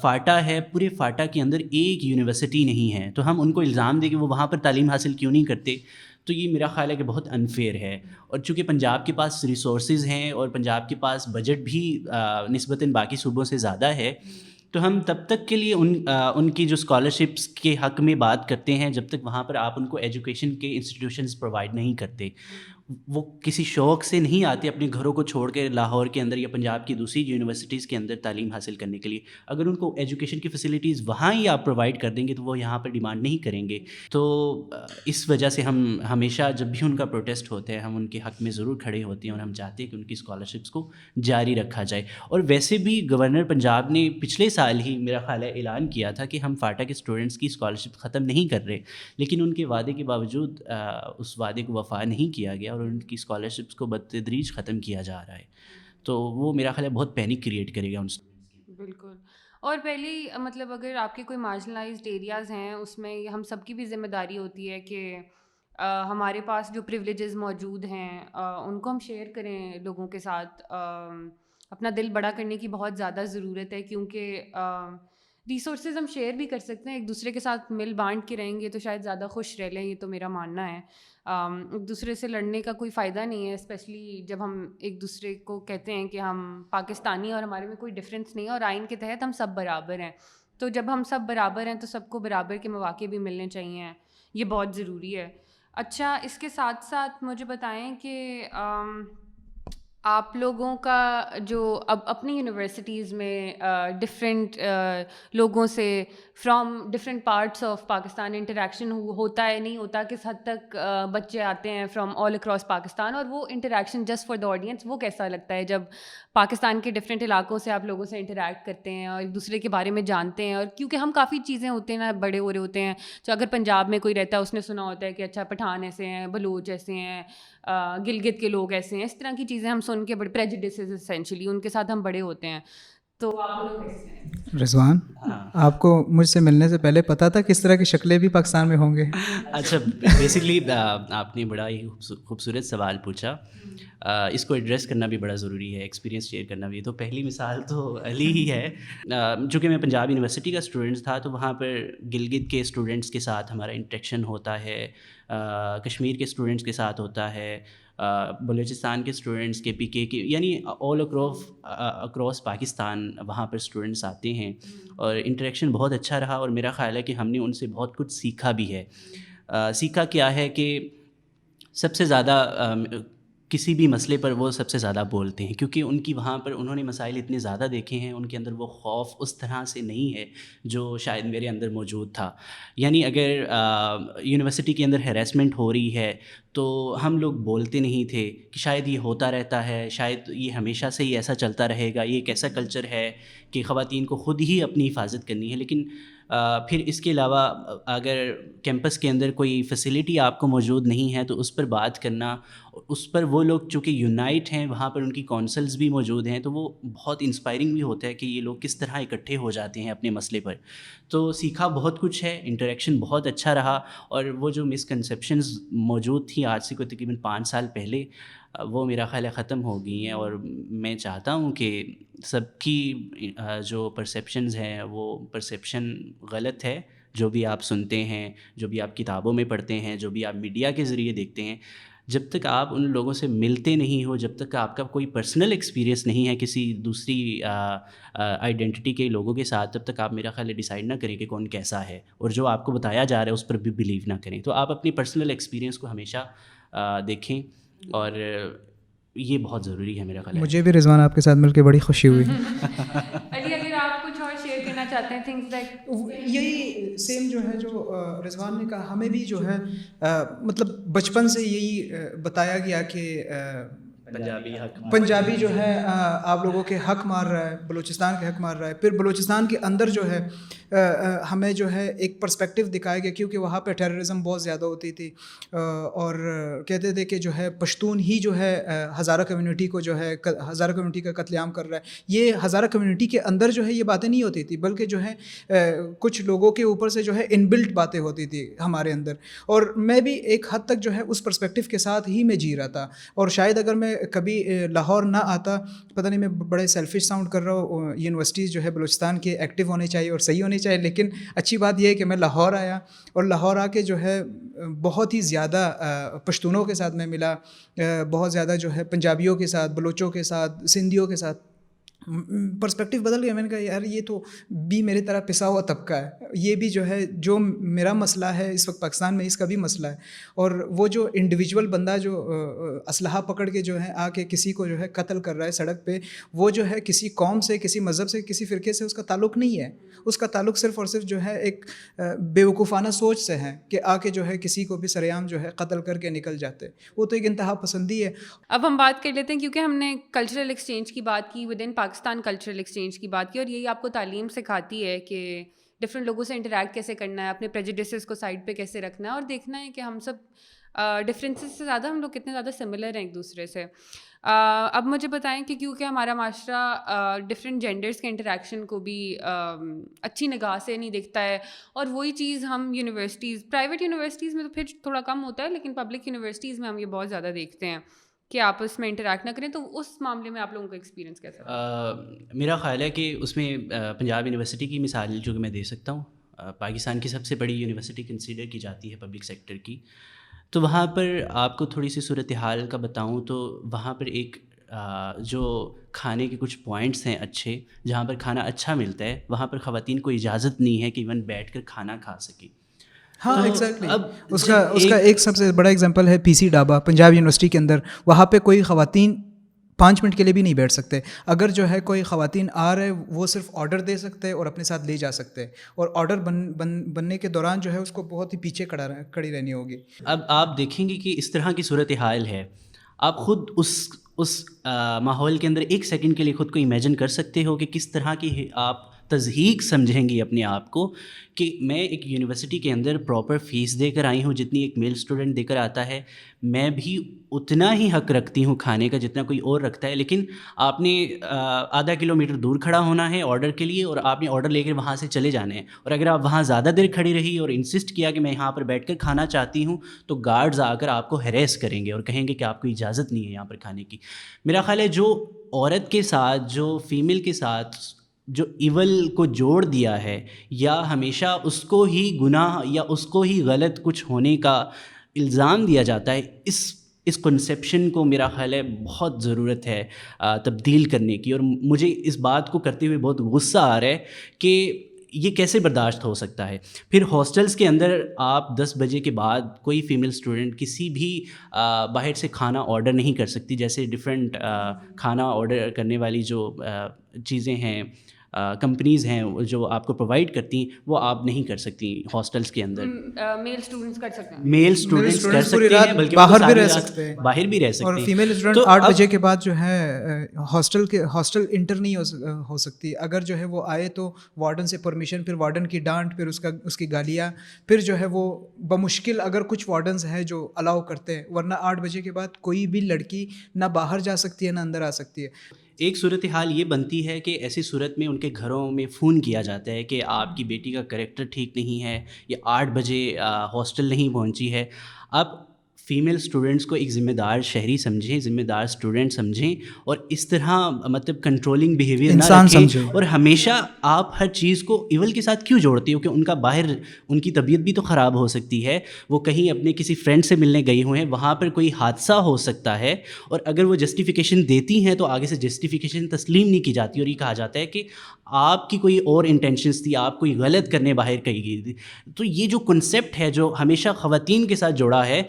فاٹا ہے, پورے فاٹا کے اندر ایک یونیورسٹی نہیں ہے, تو ہم ان کو الزام دیں کہ وہ وہاں پر تعلیم حاصل کیوں نہیں کرتے, تو یہ میرا خیال ہے کہ بہت انفیئر ہے. اور چونکہ پنجاب کے پاس ریسورسز ہیں اور پنجاب کے پاس بجٹ بھی نسبتاً باقی صوبوں سے زیادہ ہے, تو ہم تب تک کے لیے ان کی جو اسکالرشپس کے حق میں بات کرتے ہیں جب تک وہاں پر آپ ان کو ایجوکیشن کے انسٹیٹیوشنز پرووائڈ نہیں کرتے. وہ کسی شوق سے نہیں آتے اپنے گھروں کو چھوڑ کے لاہور کے اندر یا پنجاب کی دوسری یونیورسٹیز کے اندر تعلیم حاصل کرنے کے لیے. اگر ان کو ایجوکیشن کی فیسلٹیز وہاں ہی آپ پرووائڈ کر دیں گے تو وہ یہاں پر ڈیمانڈ نہیں کریں گے. تو اس وجہ سے ہم ہمیشہ جب بھی ان کا پروٹیسٹ ہوتا ہے ہم ان کے حق میں ضرور کھڑے ہوتے ہیں اور ہم چاہتے ہیں کہ ان کی اسکالرشپس کو جاری رکھا جائے. اور ویسے بھی گورنر پنجاب نے پچھلے سال ہی میرا خیال ہے اعلان کیا تھا کہ ہم فاٹا کے اسٹوڈنٹس کی اسکالرشپ ختم نہیں کر رہے, لیکن ان کے وعدے کے باوجود اس وعدے کو وفا نہیں کیا گیا اور ان کی اسکالرشپس کو بتدریج ختم کیا جا رہا ہے. تو وہ میرا خیال ہے بہت پینک کریٹ کرے گا ان اسٹوڈنٹس کی. بالکل. اور پہلی مطلب اگر آپ کے کوئی مارجنلائزڈ ایریاز ہیں اس میں ہم سب کی بھی ذمہ داری ہوتی ہے کہ ہمارے پاس جو پریولیجز موجود ہیں ان کو ہم شیئر کریں لوگوں کے ساتھ. اپنا دل بڑا کرنے کی بہت زیادہ ضرورت ہے کیونکہ ریسورسز ہم شیئر بھی کر سکتے ہیں, ایک دوسرے کے ساتھ مل بانٹ کے رہیں گے تو شاید زیادہ خوش رہ لیں, یہ تو میرا ماننا ہے. ایک دوسرے سے لڑنے کا کوئی فائدہ نہیں ہے, اسپیشلی جب ہم ایک دوسرے کو کہتے ہیں کہ ہم پاکستانی اور ہمارے میں کوئی ڈفرینس نہیں ہے اور آئین کے تحت ہم سب برابر ہیں. تو جب ہم سب برابر ہیں تو سب کو برابر کے مواقع بھی ملنے چاہیے, یہ بہت ضروری ہے. اچھا, اس کے ساتھ ساتھ مجھے بتائیں کہ آپ لوگوں کا جو اب اپنی یونیورسٹیز میں ڈفرینٹ لوگوں سے from different parts of Pakistan interaction ہوتا ہے, نہیں ہوتا, کس حد تک بچے آتے ہیں فرام آل اکراس پاکستان, اور وہ interaction just for the audience وہ کیسا لگتا ہے جب پاکستان کے ڈفرینٹ علاقوں سے آپ لوگوں سے انٹریکٹ کرتے ہیں اور ایک دوسرے کے بارے میں جانتے ہیں. اور کیونکہ ہم کافی چیزیں ہوتے ہیں نا, بڑے ہو رہے ہوتے ہیں, تو اگر پنجاب میں کوئی رہتا ہے اس نے سنا ہوتا ہے کہ اچھا پٹھان ایسے ہیں, بلوچ ایسے ہیں, گلگت کے لوگ ایسے ہیں, اس طرح کی چیزیں ہم سن کے بڑے پریجوڈسز اسینشلی ان کے ساتھ ہم بڑے ہوتے ہیں. تو رضوان, آپ کو مجھ سے ملنے سے پہلے پتا تھا کس طرح کی شکلیں بھی پاکستان میں ہوں گے؟ اچھا, بیسکلی آپ نے بڑا ہی خوبصورت سوال پوچھا. اس کو ایڈریس کرنا بھی بڑا ضروری ہے, ایکسپیرینس شیئر کرنا بھی. تو پہلی مثال تو علی ہی ہے. چونکہ میں پنجاب یونیورسٹی کا اسٹوڈنٹ تھا تو وہاں پر گلگت کے اسٹوڈنٹس کے ساتھ ہمارا انٹریکشن ہوتا ہے, کشمیر کے اسٹوڈنٹس کے ساتھ ہوتا ہے, بلوچستان کے اسٹوڈنٹس کے, پی کے یعنی آل اکراس پاکستان وہاں پر اسٹوڈنٹس آتے ہیں, اور انٹریکشن بہت اچھا رہا. اور میرا خیال ہے کہ ہم نے ان سے بہت کچھ سیکھا بھی ہے. سیکھا کیا ہے کہ سب سے زیادہ کسی بھی مسئلے پر وہ سب سے زیادہ بولتے ہیں, کیونکہ ان کی وہاں پر انہوں نے مسائل اتنے زیادہ دیکھے ہیں, ان کے اندر وہ خوف اس طرح سے نہیں ہے جو شاید میرے اندر موجود تھا. یعنی اگر یونیورسٹی کے اندر ہیراسمنٹ ہو رہی ہے تو ہم لوگ بولتے نہیں تھے کہ شاید یہ ہوتا رہتا ہے, شاید یہ ہمیشہ سے ہی ایسا چلتا رہے گا, یہ ایک ایسا کلچر ہے کہ خواتین کو خود ہی اپنی حفاظت کرنی ہے. لیکن پھر اس کے علاوہ اگر کیمپس کے اندر کوئی فیسلٹی آپ کو موجود نہیں ہے تو اس پر بات کرنا, اس پر وہ لوگ چونکہ یونائٹ ہیں, وہاں پر ان کی کونسلز بھی موجود ہیں, تو وہ بہت انسپائرنگ بھی ہوتا ہے کہ یہ لوگ کس طرح اکٹھے ہو جاتے ہیں اپنے مسئلے پر. تو سیکھا بہت کچھ ہے, انٹریکشن بہت اچھا رہا. اور وہ جو مسکنسیپشنز موجود تھیں آج سے کوئی تقریباً 5 سال پہلے, وہ میرا خیال ہے ختم ہو گئی ہیں. اور میں چاہتا ہوں کہ سب کی جو پرسیپشنز ہیں وہ پرسیپشن غلط ہے, جو بھی آپ سنتے ہیں, جو بھی آپ کتابوں میں پڑھتے ہیں, جو بھی آپ میڈیا کے ذریعے دیکھتے ہیں, جب تک آپ ان لوگوں سے ملتے نہیں ہو, جب تک آپ کا کوئی پرسنل ایکسپیرینس نہیں ہے کسی دوسری آئیڈینٹی کے لوگوں کے ساتھ, تب تک آپ میرا خیال ہے ڈیسائیڈ نہ کریں کہ کون کیسا ہے, اور جو آپ کو بتایا جا رہا ہے اس پر بھی بلیو نہ کریں. تو آپ اپنی پرسنل ایکسپیرینس کو ہمیشہ دیکھیں, اور یہ بہت ضروری ہے میرا خیال ہے. مجھے بھی رضوان آپ کے ساتھ مل کے بڑی خوشی ہوئی. علی, اگر آپ کچھ اور شیئر کرنا چاہتے ہیں تھنگس لائک یہی سیم جو ہے جو رضوان نے کہا, ہمیں بھی جو ہے مطلب بچپن سے یہی بتایا گیا کہ پنجابی جو ہے آپ لوگوں کے حق مار رہا ہے، بلوچستان کے حق مار رہا ہے. پھر بلوچستان کے اندر جو ہے ہمیں جو ہے ایک پرسپیکٹیو دکھایا گیا، کیونکہ وہاں پہ ٹیررزم بہت زیادہ ہوتی تھی اور کہتے تھے کہ جو ہے پشتون ہی جو ہے ہزارہ کمیونٹی کو جو ہے ہزارہ کمیونٹی کا قتل عام کر رہا ہے. یہ ہزارہ کمیونٹی کے اندر جو ہے یہ باتیں نہیں ہوتی تھی، بلکہ جو ہے کچھ لوگوں کے اوپر سے جو ہے ان بلٹ باتیں ہوتی تھی ہمارے اندر. اور میں بھی ایک حد تک جو ہے اس پرسپیکٹیو کے ساتھ ہی میں جی رہا تھا. اور شاید اگر میں کبھی لاہور نہ آتا، پتہ نہیں میں بڑے سیلفش ساؤنڈ کر رہا ہوں، یونیورسٹیز جو ہے بلوچستان کے ایکٹیو ہونے چاہیے اور صحیح ہونے چاہیے، لیکن اچھی بات یہ ہے کہ میں لاہور آیا اور لاہور آ کے جو ہے بہت ہی زیادہ پشتونوں کے ساتھ میں ملا، بہت زیادہ جو ہے پنجابیوں کے ساتھ، بلوچوں کے ساتھ، سندھیوں کے ساتھ. پرسپیکٹیو بدل گیا. میں نے کہا یار یہ تو بھی میری طرح پسا ہوا طبقہ ہے، یہ بھی جو ہے جو میرا مسئلہ ہے اس وقت پاکستان میں، اس کا بھی مسئلہ ہے. اور وہ جو انڈیویجول بندہ جو اسلحہ پکڑ کے جو ہے آ کے کسی کو جو ہے قتل کر رہا ہے سڑک پہ، وہ جو ہے کسی قوم سے، کسی مذہب سے، کسی فرقے سے اس کا تعلق نہیں ہے. اس کا تعلق صرف اور صرف جو ہے ایک بیوقوفانہ سوچ سے ہے کہ آ کے جو ہے کسی کو بھی سریعام جو ہے قتل کر کے نکل جاتے. وہ تو ایک انتہا پسندی ہے. اب ہم بات کر لیتے ہیں، کیونکہ ہم نے کلچرل ایکسچینج کی بات کی، with in Pakistan cultural exchange کی بات کی، اور یہی آپ کو تعلیم سکھاتی ہے کہ ڈفرینٹ لوگوں سے انٹریکٹ کیسے کرنا ہے، اپنے پریجوڈسز کو سائڈ پہ کیسے رکھنا ہے، اور دیکھنا ہے کہ ہم سب ڈفرینسز سے زیادہ ہم لوگ کتنے زیادہ سملر ہیں ایک دوسرے سے. اب مجھے بتائیں کہ کیونکہ ہمارا معاشرہ ڈفرینٹ جینڈرس کے انٹریکشن کو بھی اچھی نگاہ سے نہیں دیکھتا ہے، اور وہی چیز ہم یونیورسٹیز، پرائیویٹ یونیورسٹیز میں تو پھر تھوڑا کم ہوتا ہے، لیکن پبلک یونیورسٹیز میں ہم یہ بہت زیادہ دیکھتے ہیں کہ آپس میں انٹریکٹ نہ کریں. تو اس معاملے میں آپ لوگوں کا ایکسپیرینس کیسا رہا؟ میرا خیال ہے کہ اس میں پنجاب یونیورسٹی کی مثال جو کہ میں دے سکتا ہوں. پاکستان کی سب سے بڑی یونیورسٹی کنسیڈر کی جاتی ہے پبلک سیکٹر کی. تو وہاں پر آپ کو تھوڑی سی صورتحال کا بتاؤں تو وہاں پر ایک جو کھانے کے کچھ پوائنٹس ہیں اچھے، جہاں پر کھانا اچھا ملتا ہے، وہاں پر خواتین کو اجازت نہیں ہے کہ ایون بیٹھ کر کھانا کھا سکیں. ہاں ایگزیکٹلی. اس کا ایک سب سے بڑا ایگزامپل ہے پی سی ڈھابا پنجاب یونیورسٹی کے اندر. وہاں پہ کوئی خواتین 5 منٹ کے لیے بھی نہیں بیٹھ سکتے. اگر جو ہے کوئی خواتین آ رہے، وہ صرف آرڈر دے سکتے اور اپنے ساتھ لے جا سکتے، اور آرڈر بننے کے دوران جو ہے اس کو بہت ہی پیچھے کھڑی رہنی ہوگی. اب آپ دیکھیں گے کہ اس طرح کی صورتحال ہے، آپ خود اس ماحول کے اندر ایک سیکنڈ کے لیے خود کو امیجن کر سکتے ہو کہ کس طرح کی آپ تضحیق سمجھیں گی اپنے آپ کو کہ میں ایک یونیورسٹی کے اندر پراپر فیس دے کر آئی ہوں جتنی ایک میل اسٹوڈنٹ دے کر آتا ہے، میں بھی اتنا ہی حق رکھتی ہوں کھانے کا جتنا کوئی اور رکھتا ہے. لیکن آپ نے آدھا کلومیٹر دور کھڑا ہونا ہے آرڈر کے لیے، اور آپ نے آرڈر لے کر وہاں سے چلے جانے ہیں. اور اگر آپ وہاں زیادہ دیر کھڑی رہی اور انسسٹ کیا کہ میں یہاں پر بیٹھ کر کھانا چاہتی ہوں، تو گارڈز آ کر آپ کو ہیریس کریں گے اور کہیں گے کہ آپ کو اجازت نہیں ہے یہاں پر کھانے کی. میرا خیال ہے جو عورت کے ساتھ، جو فیمیل کے ساتھ جو ایول کو جوڑ دیا ہے، یا ہمیشہ اس کو ہی گناہ یا اس کو ہی غلط کچھ ہونے کا الزام دیا جاتا ہے، اس کنسیپشن کو میرا خیال ہے بہت ضرورت ہے تبدیل کرنے کی. اور مجھے اس بات کو کرتے ہوئے بہت غصہ آ رہا ہے کہ یہ کیسے برداشت ہو سکتا ہے. پھر ہاسٹلس کے اندر آپ 10 بجے کے بعد کوئی فیمیل اسٹوڈنٹ کسی بھی باہر سے کھانا آرڈر نہیں کر سکتی. جیسے ڈفرینٹ کھانا آرڈر کرنے والی جو چیزیں ہیں، کمپنیز ہیں جو آپ کو پرووائڈ کرتی ہیں، وہ آپ نہیں کر سکتی ہاسٹلس کے اندر. میل اسٹوڈنٹس کر سکتے ہیں، میل اسٹوڈنٹس کر سکتے ہیں، بلکہ باہر بھی رہ سکتے ہیں، باہر بھی رہ سکتے ہیں. اور فیمیل اسٹوڈنٹ 8 بجے کے بعد جو ہے ہاسٹل انٹر نہیں ہو سکتی. اگر جو ہے وہ آئے تو وارڈن سے پرمیشن، پھر وارڈن کی ڈانٹ، پھر اس کی گالیاں، پھر جو ہے وہ بمشکل اگر کچھ وارڈنز ہیں جو الاؤ کرتے ہیں، ورنہ 8 بجے کے بعد کوئی بھی لڑکی نہ باہر جا سکتی ہے نہ اندر آ سکتی ہے. ایک صورتحال یہ بنتی ہے کہ ایسی صورت میں ان کے گھروں میں فون کیا جاتا ہے کہ آپ کی بیٹی کا کریکٹر ٹھیک نہیں ہے، یا 8 بجے ہاسٹل نہیں پہنچی ہے. اب فیمیل اسٹوڈنٹس کو ایک ذمہ دار شہری سمجھیں، ذمہ دار اسٹوڈنٹ سمجھیں، اور اس طرح مطلب کنٹرولنگ بیہیویئر نہ رکھیں. اور ہمیشہ آپ ہر چیز کو ایول کے ساتھ کیوں جوڑتی ہو کہ ان کا باہر ان کی طبیعت بھی تو خراب ہو سکتی ہے، وہ کہیں اپنے کسی فرینڈ سے ملنے گئی ہوئے ہیں، وہاں پر کوئی حادثہ ہو سکتا ہے، اور اگر وہ جسٹیفیکیشن دیتی ہیں تو آگے سے جسٹیفیکیشن تسلیم نہیں کی جاتی، اور یہ کہا جاتا ہے کہ آپ کی کوئی اور انٹینشنس تھی، آپ کوئی غلط کرنے باہر کہی گئی تھی. تو یہ جو کنسیپٹ ہے جو ہمیشہ خواتین کے ساتھ جوڑا ہے،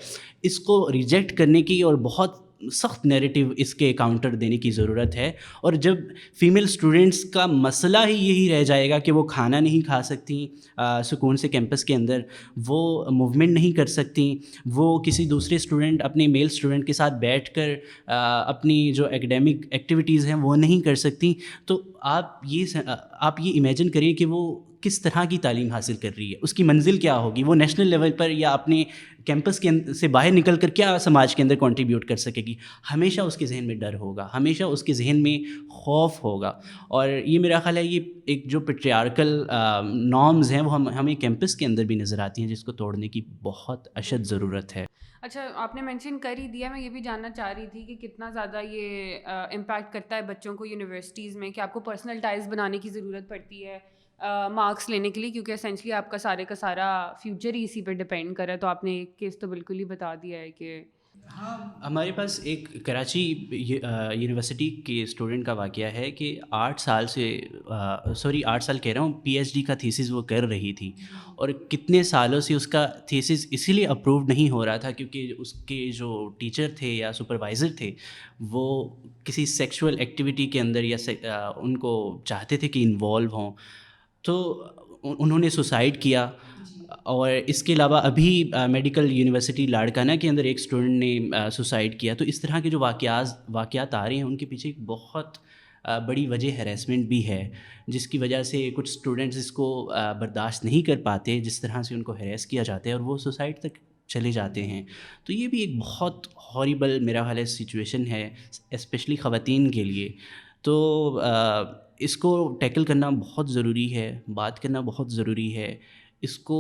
اس کو ریجیکٹ کرنے کی اور بہت سخت نیریٹیو اس کے کاؤنٹر دینے کی ضرورت ہے. اور جب فیمیل اسٹوڈنٹس کا مسئلہ ہی یہی رہ جائے گا کہ وہ کھانا نہیں کھا سکتی سکون سے کیمپس کے اندر, وہ موومنٹ نہیں کر سکتی, وہ کسی دوسرے اسٹوڈنٹ اپنے میل اسٹوڈنٹ کے ساتھ بیٹھ کر اپنی جو ایکڈیمک ایکٹیویٹیز ہیں وہ نہیں کر سکتی, تو آپ یہ امیجن کریں کہ وہ کس طرح کی تعلیم حاصل کر رہی ہے, اس کی منزل کیا ہوگی, وہ نیشنل لیول پر یا اپنے کیمپس کے سے باہر نکل کر کیا سماج کے اندر کنٹریبیوٹ کر سکے گی. ہمیشہ اس کے ذہن میں ڈر ہوگا, ہمیشہ اس کے ذہن میں خوف ہوگا. اور یہ میرا خیال ہے یہ ایک جو پیٹریارکل نارمز ہیں وہ ہمیں کیمپس کے اندر بھی نظر آتی ہیں, جس کو توڑنے کی بہت اشد ضرورت ہے. اچھا, آپ نے مینشن کر ہی دیا, میں یہ بھی جاننا چاہ رہی تھی کہ کتنا زیادہ یہ امپیکٹ کرتا ہے بچوں کو یونیورسٹیز میں, کہ آپ کو پرسنل ٹائز بنانے کی ضرورت پڑتی ہے مارکس لینے کے لیے, کیونکہ اسینچلی آپ کا سارا فیوچر ہی اسی پہ ڈپینڈ کرا ہے. تو آپ نے ایک کیس تو بالکل ہی بتا دیا ہے کہ ہمارے پاس ایک کراچی یونیورسٹی کے اسٹوڈنٹ کا واقعہ ہے کہ 8 سال کہہ رہا ہوں, پی ایچ ڈی کا تھیسس وہ کر رہی تھی, اور کتنے سالوں سے اس کا تھیسس اسی لیے اپروو نہیں ہو رہا تھا کیونکہ اس کے جو ٹیچر تھے یا سپروائزر تھے وہ کسی سیکشول ایکٹیویٹی کے اندر یا ان کو چاہتے تھے کہ انوالو ہوں, تو انہوں نے سوسائڈ کیا. اور اس کے علاوہ ابھی میڈیکل یونیورسٹی لاڑکانہ کے اندر ایک اسٹوڈنٹ نے سوسائڈ کیا. تو اس طرح کے جو واقعات آ رہے ہیں ان کے پیچھے ایک بہت بڑی وجہ ہیراسمنٹ بھی ہے, جس کی وجہ سے کچھ اسٹوڈنٹس اس کو برداشت نہیں کر پاتے جس طرح سے ان کو ہیراس کیا جاتا ہے, اور وہ سوسائڈ تک چلے جاتے ہیں. تو یہ بھی ایک بہت ہاریبل میرا خیال ہے سچویشن ہے, اسپیشلی خواتین کے لیے. تو اس کو ٹیکل کرنا بہت ضروری ہے, بات کرنا بہت ضروری ہے, اس کو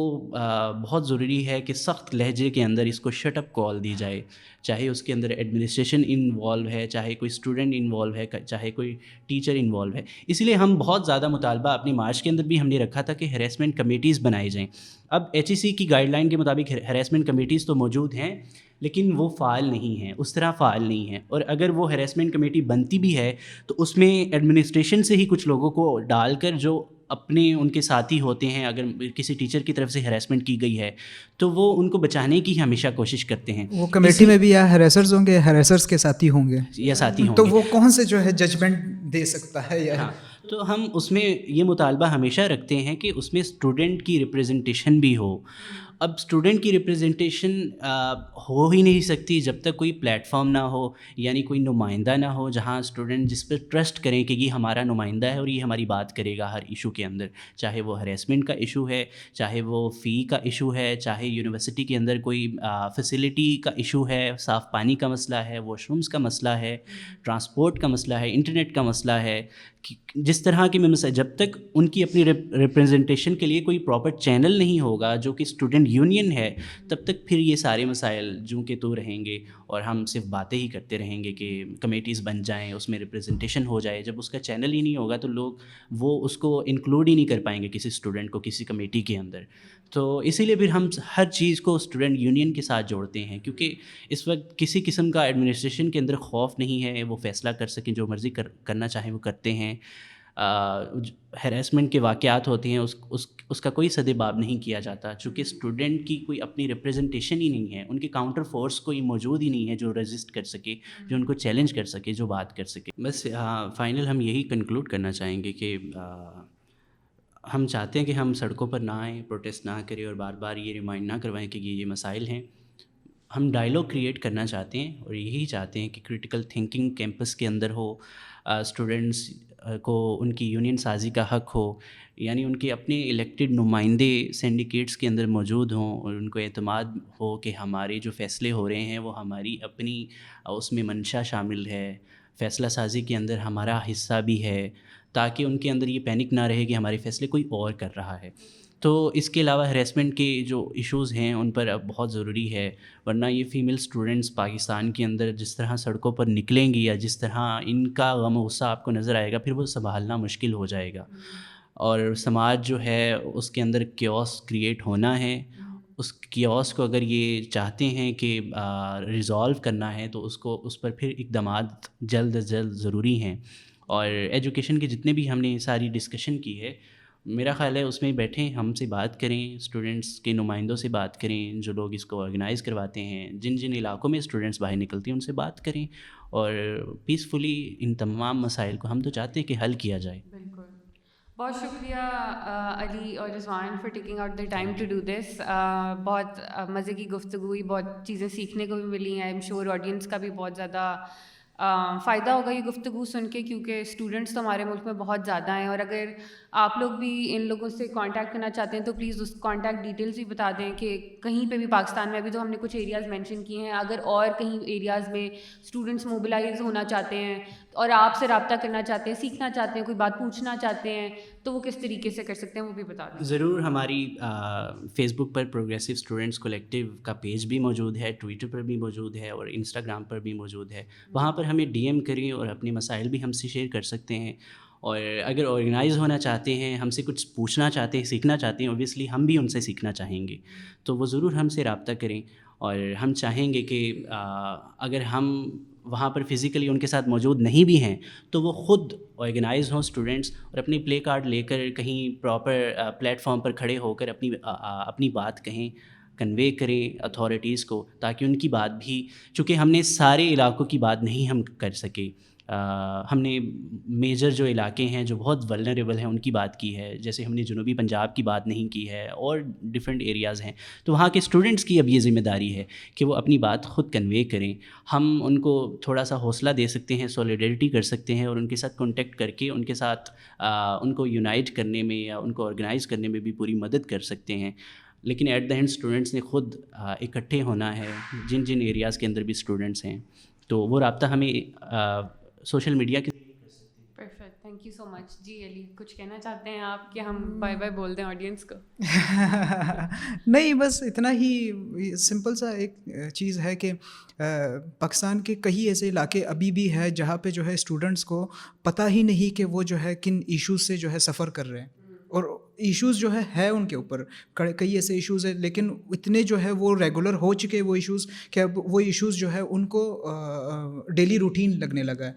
بہت ضروری ہے کہ سخت لہجے کے اندر اس کو شٹ اپ کال دی جائے, چاہے اس کے اندر ایڈمنسٹریشن انوالو ہے, چاہے کوئی اسٹوڈنٹ انوالو ہے, چاہے کوئی ٹیچر انوالو ہے. اسی لیے ہم بہت زیادہ مطالبہ اپنی مارچ کے اندر بھی ہم نے رکھا تھا کہ ہیراسمنٹ کمیٹیز بنائی جائیں. اب ایچ ای سی کی گائیڈ لائن کے مطابق ہیراسمنٹ کمیٹیز تو موجود ہیں, لیکن وہ فعال نہیں ہیں, اس طرح فعال نہیں ہیں. اور اگر وہ ہیراسمنٹ کمیٹی بنتی بھی ہے تو اس میں ایڈمنسٹریشن سے ہی کچھ لوگوں کو ڈال کر جو اپنے ان کے ساتھی ہوتے ہیں, اگر کسی ٹیچر کی طرف سے ہیراسمنٹ کی گئی ہے تو وہ ان کو بچانے کی ہمیشہ کوشش کرتے ہیں. وہ کمیٹی میں بھی یا ہیریسرز ہوں گے, ہیریسرز کے ساتھی ہوں گے یا ساتھی ہوں تو گے, وہ کون سے جو ہے ججمنٹ دے سکتا ہے یا تو ہم اس میں یہ مطالبہ ہمیشہ رکھتے ہیں کہ اس میں اسٹوڈنٹ کی ریپریزنٹیشن بھی ہو. اب اسٹوڈنٹ کی ریپریزنٹیشن ہو ہی نہیں سکتی جب تک کوئی پلیٹ فارم نہ ہو, یعنی کوئی نمائندہ نہ ہو جہاں اسٹوڈنٹ جس پہ ٹرسٹ کریں کہ یہ ہمارا نمائندہ ہے اور یہ ہماری بات کرے گا ہر ایشو کے اندر, چاہے وہ ہیراسمنٹ کا ایشو ہے, چاہے وہ فی کا ایشو ہے, چاہے یونیورسٹی کے اندر کوئی فیسلٹی کا ایشو ہے, صاف پانی کا مسئلہ ہے, واش رومس کا مسئلہ ہے, ٹرانسپورٹ کا مسئلہ ہے, انٹرنیٹ کا مسئلہ ہے. جس طرح کے مسئلہ, جب تک ان کی اپنی ریپریزنٹیشن کے لیے کوئی پراپر چینل نہیں ہوگا جو کہ اسٹوڈنٹ یونین ہے, تب تک پھر یہ سارے مسائل جو کہ تو رہیں گے اور ہم صرف باتیں ہی کرتے رہیں گے کہ کمیٹیز بن جائیں, اس میں ریپریزنٹیشن ہو جائے. جب اس کا چینل ہی نہیں ہوگا تو لوگ وہ اس کو انکلوڈ ہی نہیں کر پائیں گے کسی اسٹوڈنٹ کو کسی کمیٹی کے اندر. تو اسی لیے پھر ہم ہر چیز کو اسٹوڈنٹ یونین کے ساتھ جوڑتے ہیں, کیونکہ اس وقت کسی قسم کا ایڈمنسٹریشن کے اندر خوف نہیں ہے, وہ فیصلہ کر سکیں, جو مرضی کرنا چاہیں وہ کرتے ہیں. ہیراسمنٹ کے واقعات ہوتے ہیں, اس کا کوئی سدباب نہیں کیا جاتا, چونکہ اسٹوڈنٹ کی کوئی اپنی ریپریزنٹیشن ہی نہیں ہے, ان کے کاؤنٹر فورس کوئی موجود ہی نہیں ہے جو رجسٹ کر سکے, جو ان کو چیلنج کر سکے, جو بات کر سکے. بس فائنل ہم یہی کنکلوڈ کرنا چاہیں گے کہ ہم چاہتے ہیں کہ ہم سڑکوں پر نہ آئیں, پروٹیسٹ نہ کریں اور بار بار یہ ریمائنڈ نہ کروائیں کہ یہ مسائل ہیں. ہم ڈائلاگ کریٹ کرنا چاہتے ہیں اور یہی چاہتے ہیں کہ کرٹیکل تھنکنگ کیمپس کے اندر ہو, اسٹوڈنٹس کو ان کی یونین سازی کا حق ہو, یعنی ان کے اپنے الیکٹڈ نمائندے سینڈیکیٹس کے اندر موجود ہوں اور ان کو اعتماد ہو کہ ہمارے جو فیصلے ہو رہے ہیں وہ ہماری اپنی اس میں منشا شامل ہے, فیصلہ سازی کے اندر ہمارا حصہ بھی ہے, تاکہ ان کے اندر یہ پینک نہ رہے کہ ہمارے فیصلے کوئی اور کر رہا ہے. تو اس کے علاوہ ہیراسمنٹ کے جو ایشوز ہیں ان پر اب بہت ضروری ہے, ورنہ یہ فیمیل اسٹوڈنٹس پاکستان کے اندر جس طرح سڑکوں پر نکلیں گی یا جس طرح ان کا غم و غصہ آپ کو نظر آئے گا, پھر وہ سنبھالنا مشکل ہو جائے گا. اور سماج جو ہے اس کے اندر کیوس کریٹ ہونا ہے. اس کیوس کو اگر یہ چاہتے ہیں کہ ریزالو کرنا ہے تو اس پر پھر اقدامات جلد از جلد ضروری ہیں. اور ایجوکیشن کے جتنے بھی ہم نے ساری ڈسکشن کی ہے, میرا خیال ہے اس میں بیٹھیں, ہم سے بات کریں, اسٹوڈنٹس کے نمائندوں سے بات کریں, جو لوگ اس کو آرگنائز کرواتے ہیں, جن جن علاقوں میں اسٹوڈنٹس باہر نکلتی ہیں ان سے بات کریں, اور پیسفلی ان تمام مسائل کو ہم تو چاہتے ہیں کہ حل کیا جائے. بالکل. بہت شکریہ علی اور Rizwan for taking out the time to do this. بہت مزے کی گفتگو ہوئی, بہت چیزیں سیکھنے کو بھی ملی ہیں. آئی ایم شیور آڈینس کا بھی بہت زیادہ فائدہ ہوگا یہ گفتگو سن کے, کیونکہ اسٹوڈنٹس تو ہمارے ملک میں بہت زیادہ ہیں, اور اگر آپ لوگ بھی ان لوگوں سے کانٹیکٹ کرنا چاہتے ہیں تو پلیز اس کانٹیکٹ ڈیٹیلس بھی بتا دیں کہ کہیں پہ بھی پاکستان میں, ابھی تو ہم نے کچھ ایریاز مینشن کیے ہیں, اگر اور کہیں ایریاز میں اسٹوڈنٹس موبلائز ہونا چاہتے ہیں اور آپ سے رابطہ کرنا چاہتے ہیں, سیکھنا چاہتے ہیں, کوئی بات پوچھنا چاہتے ہیں, تو وہ کس طریقے سے کر سکتے ہیں وہ بھی بتا دیں. ضرور. ہماری فیس بک پر پروگریسو اسٹوڈنٹس کولیکٹیو کا پیج بھی موجود ہے, ٹویٹر پر بھی موجود ہے, اور انسٹاگرام پر بھی موجود ہے. وہاں پر ہمیں ڈی ایم کریں اور اپنے مسائل بھی ہم سے شیئر کر سکتے ہیں. اور اگر آرگنائز ہونا چاہتے ہیں, ہم سے کچھ پوچھنا چاہتے ہیں, سیکھنا چاہتے ہیں, اوبیسلی ہم بھی ان سے سیکھنا چاہیں گے, تو وہ ضرور ہم سے رابطہ کریں. اور ہم چاہیں گے کہ اگر ہم وہاں پر فزیکلی ان کے ساتھ موجود نہیں بھی ہیں تو وہ خود آرگنائز ہوں اسٹوڈنٹس, اور اپنے پلے کارڈ لے کر کہیں پراپر پلیٹ فارم پر کھڑے ہو کر اپنی بات کہیں, کنوے کریں اتھارٹیز کو, تاکہ ان کی بات بھی, چونکہ ہم نے سارے علاقوں کی بات نہیں ہم کر سکے, ہم نے میجر جو علاقے ہیں جو بہت ولنریبل ہیں ان کی بات کی ہے, جیسے ہم نے جنوبی پنجاب کی بات نہیں کی ہے, اور ڈفرینٹ ایریاز ہیں. تو وہاں کے اسٹوڈنٹس کی اب یہ ذمہ داری ہے کہ وہ اپنی بات خود کنوے کریں. ہم ان کو تھوڑا سا حوصلہ دے سکتے ہیں, سولیڈیرٹی کر سکتے ہیں, اور ان کے ساتھ کانٹیکٹ کر کے ان کے ساتھ ان کو یونائٹ کرنے میں یا ان کو آرگنائز کرنے میں بھی پوری مدد کر سکتے ہیں. لیکن ایٹ دا اینڈ اسٹوڈنٹس نے خود اکٹھے ہونا ہے, جن جن ایریاز کے اندر بھی اسٹوڈنٹس ہیں, تو وہ رابطہ ہمیں سوشل میڈیا کے. پرفیکٹ, تھینک یو سو مچ. جی علی, کچھ کہنا چاہتے ہیں آپ کہ ہم بائے بائے بول دیں آڈینس کو؟ نہیں, بس اتنا ہی سمپل سا ایک چیز ہے کہ پاکستان کے کئی ایسے علاقے ابھی بھی ہے جہاں پہ جو ہے اسٹوڈنٹس کو پتہ ہی نہیں کہ وہ جو ہے کن ایشوز سے جو ہے سفر کر رہے ہیں, اور ایشوز جو ہے ان کے اوپر کئی ایسے ایشوز ہیں, لیکن اتنے جو ہے وہ ریگولر ہو چکے وہ ایشوز کہ اب وہ ایشوز جو ہے ان کو ڈیلی روٹین لگنے لگا ہے.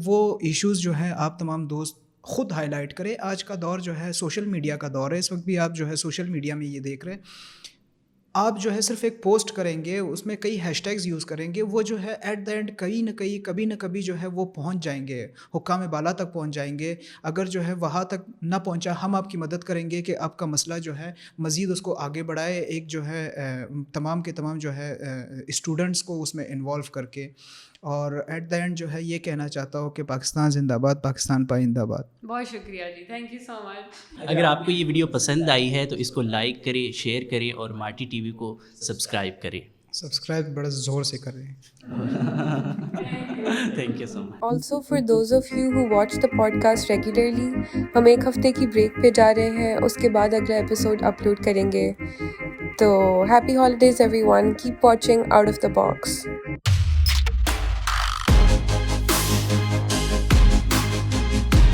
وہ ایشوز جو ہے آپ تمام دوست خود ہائی لائٹ کریں. آج کا دور جو ہے سوشل میڈیا کا دور ہے, اس وقت بھی آپ جو ہے سوشل میڈیا میں یہ دیکھ رہے ہیں, آپ جو ہے صرف ایک پوسٹ کریں گے, اس میں کئی ہیش ٹیگز یوز کریں گے, وہ جو ہے ایٹ دا اینڈ کہیں نہ کہیں کبھی نہ کبھی جو ہے وہ پہنچ جائیں گے, حکام بالا تک پہنچ جائیں گے. اگر جو ہے وہاں تک نہ پہنچا, ہم آپ کی مدد کریں گے کہ آپ کا مسئلہ جو ہے مزید اس کو آگے بڑھائے, ایک جو ہے تمام کے تمام جو ہے اسٹوڈنٹس کو اس میں انوالو کر کے. اور ایٹ دا اینڈ جو ہے یہ کہنا چاہتا ہوں کہ پاکستان زندہ باد, پاکستان پائندہ باد. بہت شکریہ جی, تھینک یو سو مچ. اگر آپ کو یہ ویڈیو پسند آئی ہے تو اس کو لائک کریں, شیئر کریں, اور مارٹی ٹی وی کو سبسکرائب کریں. سبسکرائب بڑا زور سے کریں. Thank you so much. Also, for those of you who watch the podcast regularly, ہم ایک ہفتے کی بریک پہ جا رہے ہیں, اس کے بعد اگلا ایپیسوڈ اپلوڈ کریں گے. تو happy holidays every one, keep watching out of the box.